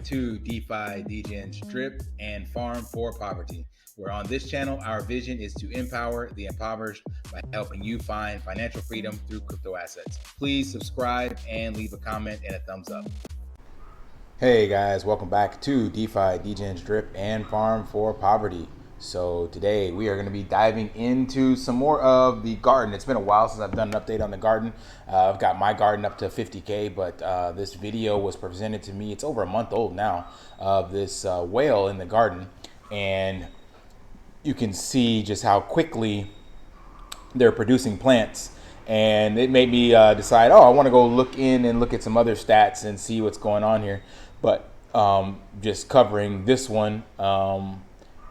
to DeFi, degens, drip, and farm for poverty, where on this channel, our vision is to empower the impoverished by helping you find financial freedom through crypto assets. Please subscribe and leave a comment and a thumbs up. Hey guys, welcome back to DeFi, degens, drip, and farm for poverty. So today we are going to be diving into some more of the garden. It's been a while since I've done an update on the garden. I've got my garden up to 50K, but this video was presented to me. It's over a month old now, of this whale in the garden. And you can see just how quickly they're producing plants. And it made me decide, I want to go look at some other stats and see what's going on here. But just covering this one,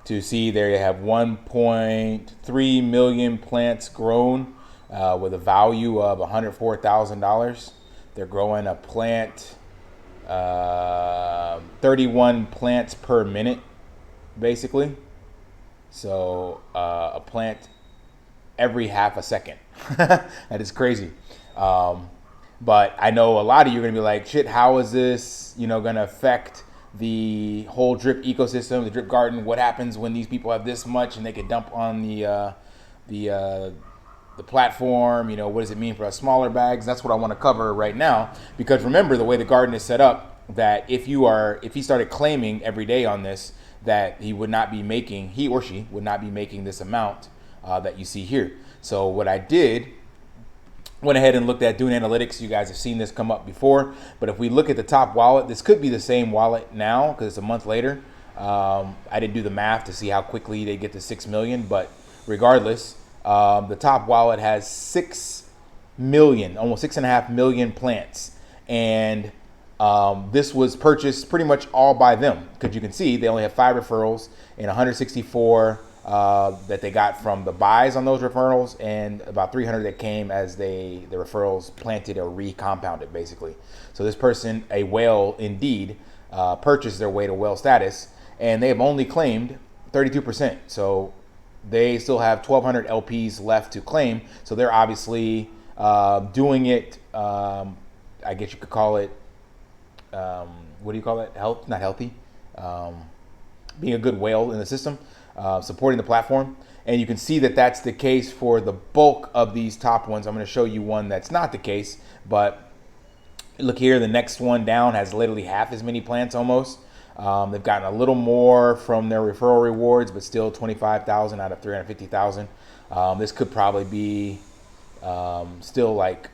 to see there you have 1.3 million plants grown with a value of $104,000. They're growing a plant, 31 plants per minute, basically. So a plant every half a second. That is crazy. But I know a lot of you are going to be like, shit, how is this, going to affect the whole drip ecosystem, the drip garden? What happens when these people have this much and they can dump on the platform? What does it mean for us smaller bags? That's what I want to cover right now, because remember the way the garden is set up, that if he started claiming every day on this, that he or she would not be making this amount that you see here. So what I did, went ahead and looked at doing analytics. You guys have seen this come up before, but if we look at the top wallet, this could be the same wallet now because it's a month later. I didn't do the math to see how quickly they get to 6 million, but regardless, the top wallet has 6 million, almost 6.5 million plants. And this was purchased pretty much all by them, because you can see they only have 5 referrals and 164 that they got from the buys on those referrals, and about 300 that came as the referrals planted or recompounded, basically. So this person, a whale indeed, purchased their way to whale status, and they have only claimed 32%. So they still have 1,200 LPs left to claim. So they're obviously doing it, I guess you could call it, what do you call it? Not healthy. Being a good whale in the system. Supporting the platform. And you can see that that's the case for the bulk of these top ones. I'm going to show you one that's not the case, but look here, the next one down has literally half as many plants almost. They've gotten a little more from their referral rewards, but still 25,000 out of 350,000. This could probably be still like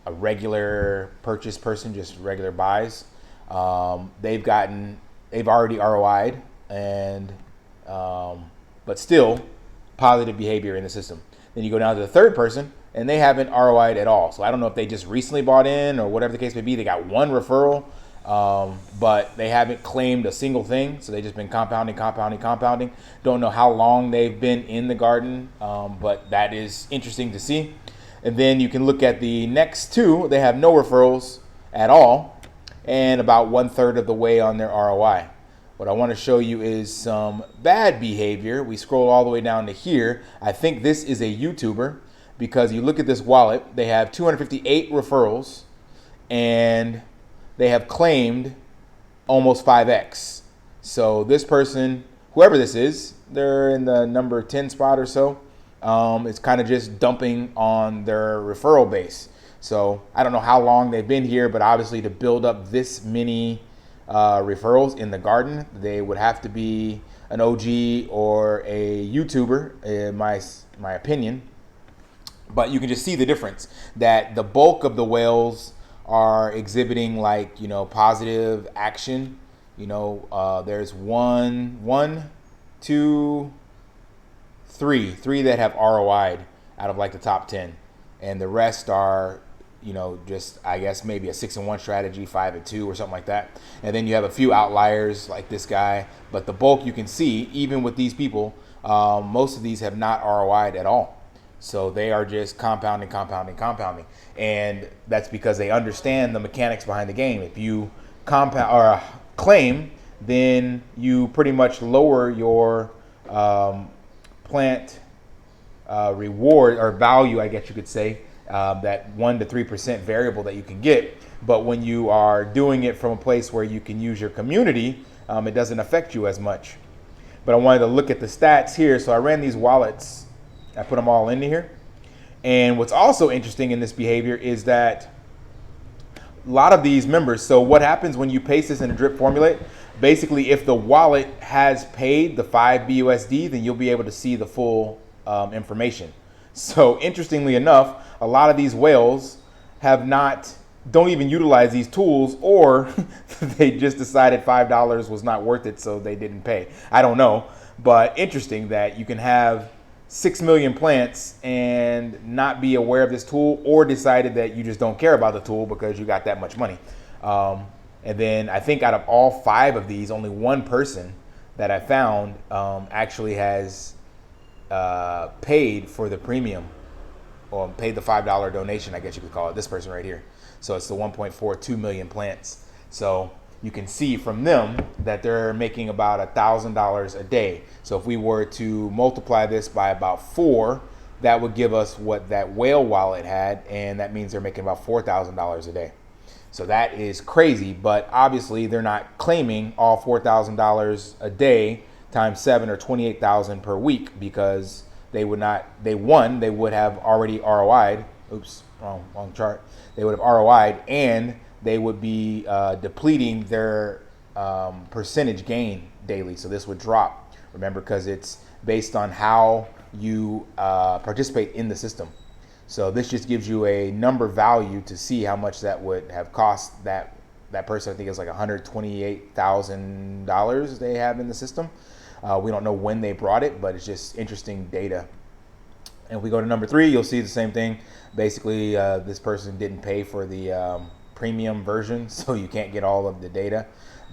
a regular purchase person, just regular buys. They've already ROI'd, and but still positive behavior in the system. Then you go down to the third person, and they haven't ROI'd at all. So I don't know if they just recently bought in or whatever the case may be. They got one referral, but they haven't claimed a single thing. So they've just been compounding. Don't know how long they've been in the garden, but that is interesting to see. And then you can look at the next two. They have no referrals at all, and about 1/3 of the way on their ROI. What I want to show you is some bad behavior. We scroll all the way down to here. I think this is a YouTuber, because you look at this wallet, they have 258 referrals, and they have claimed almost 5x. So this person, whoever this is, they're in the number 10 spot or so. It's kind of just dumping on their referral base. So I don't know how long they've been here, but obviously to build up this many referrals in the garden, they would have to be an OG or a YouTuber, in my opinion. But you can just see the difference, that the bulk of the whales are exhibiting positive action. There's three that have ROI'd out of the top 10, and the rest are just, I guess, maybe a 6-1 strategy, 5-2 or something like that. And then you have a few outliers like this guy, but the bulk, you can see, even with these people, most of these have not ROI'd at all. So they are just compounding. And that's because they understand the mechanics behind the game. If you compound or claim, then you pretty much lower your plant reward or value, I guess you could say, that 1 to 3% variable that you can get. But when you are doing it from a place where you can use your community, it doesn't affect you as much. But I wanted to look at the stats here. So I ran these wallets. I put them all into here. And what's also interesting in this behavior is that a lot of these members, so what happens when you paste this in a drip formulate, basically if the wallet has paid the 5 BUSD, then you'll be able to see the full information. So interestingly enough, a lot of these whales don't even utilize these tools, or they just decided $5 was not worth it, so they didn't pay. I don't know, but interesting that you can have 6 million plants and not be aware of this tool, or decided that you just don't care about the tool because you got that much money. And then I think out of all 5 of these, only one person that I found actually has paid for the premium, or paid the $5 donation, I guess you could call it, this person right here. So it's the 1.42 million plants. So you can see from them that they're making about $1,000 a day. So if we were to multiply this by about 4, that would give us what that whale wallet had, and that means they're making about $4,000 a day. So that is crazy, but obviously they're not claiming all $4,000 a day times 7 or 28,000 per week, because they would have already ROI'd. Oops, wrong chart. They would have ROI'd, and they would be depleting their percentage gain daily. So this would drop, remember, because it's based on how you participate in the system. So this just gives you a number value to see how much that would have cost that person. I think it's like $128,000 they have in the system. We don't know when they brought it, but it's just interesting data. And if we go to number 3, you'll see the same thing. Basically, this person didn't pay for the premium version, so you can't get all of the data,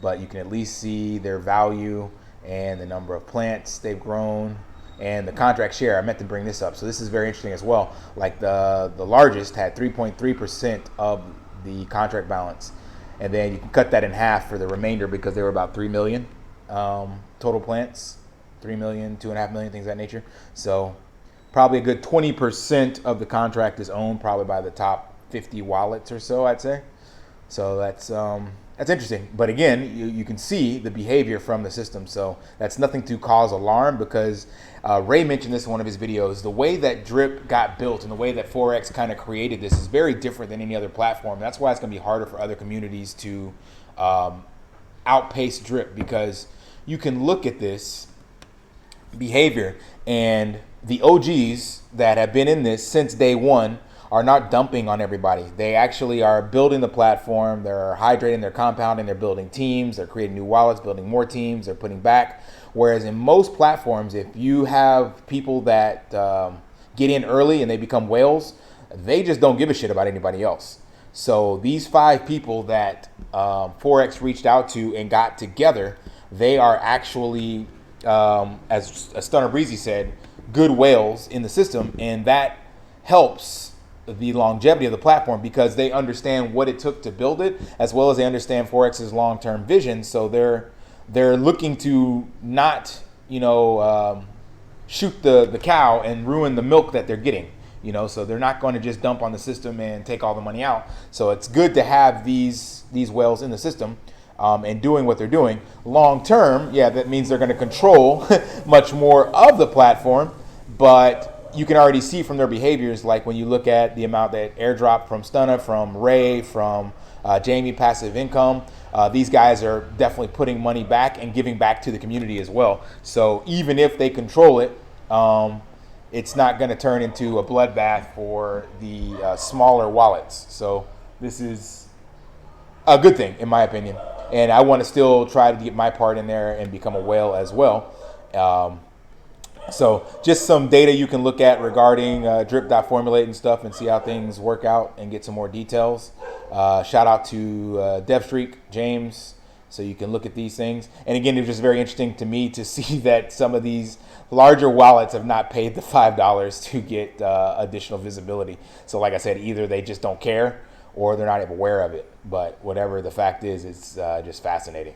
but you can at least see their value and the number of plants they've grown and the contract share. I meant to bring this up. So this is very interesting as well. Like the largest had 3.3% of the contract balance. And then you can cut that in half for the remainder, because they were about 3 million total plants, 3 million, 2.5 million, things of that nature. So probably a good 20% of the contract is owned probably by the top 50 wallets or so, I'd say. So that's interesting. But again, you can see the behavior from the system. So that's nothing to cause alarm, because Ray mentioned this in one of his videos. The way that Drip got built and the way that Forex kind of created this is very different than any other platform. That's why it's going to be harder for other communities to outpace Drip, because you can look at this behavior, and the OGs that have been in this since day one are not dumping on everybody. They actually are building the platform, they're hydrating, they're compounding, they're building teams, they're creating new wallets, building more teams, they're putting back. Whereas in most platforms, if you have people that get in early and they become whales, they just don't give a shit about anybody else. So these 5 people that Forex reached out to and got together, they are actually, as Stunner Breezy said, good whales in the system, and that helps the longevity of the platform, because they understand what it took to build it, as well as they understand Forex's long-term vision. So they're looking to not, shoot the cow and ruin the milk that they're getting. So they're not going to just dump on the system and take all the money out. So it's good to have these whales in the system and doing what they're doing. Long term, yeah, that means they're going to control much more of the platform, but you can already see from their behaviors, like when you look at the amount that airdrop from Stunna, from Ray, from Jamie Passive Income, these guys are definitely putting money back and giving back to the community as well. So even if they control it, it's not going to turn into a bloodbath for the smaller wallets. So this is a good thing, in my opinion. And I want to still try to get my part in there and become a whale as well. So just some data you can look at regarding drip.formulate and stuff, and see how things work out and get some more details. Shout out to DevStreak, James, so you can look at these things. And again, it was just very interesting to me to see that some of these larger wallets have not paid the $5 to get additional visibility. So like I said, either they just don't care, or they're not aware of it. But whatever the fact is, it's just fascinating.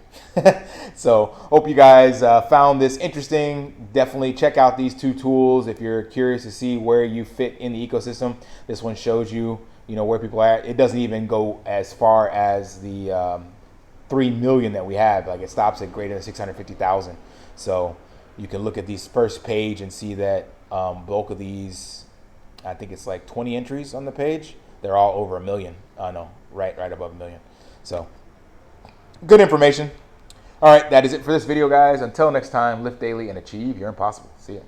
So hope you guys found this interesting. Definitely check out these two tools if you're curious to see where you fit in the ecosystem. This one shows you, where people are at. It doesn't even go as far as the 3 million that we have. Like, it stops at greater than 650,000. So you can look at these first page and see that bulk of these, I think it's like 20 entries on the page. They're all over 1 million. No, right above 1 million. So good information. All right, that is it for this video, guys. Until next time, lift daily and achieve your impossible. See ya.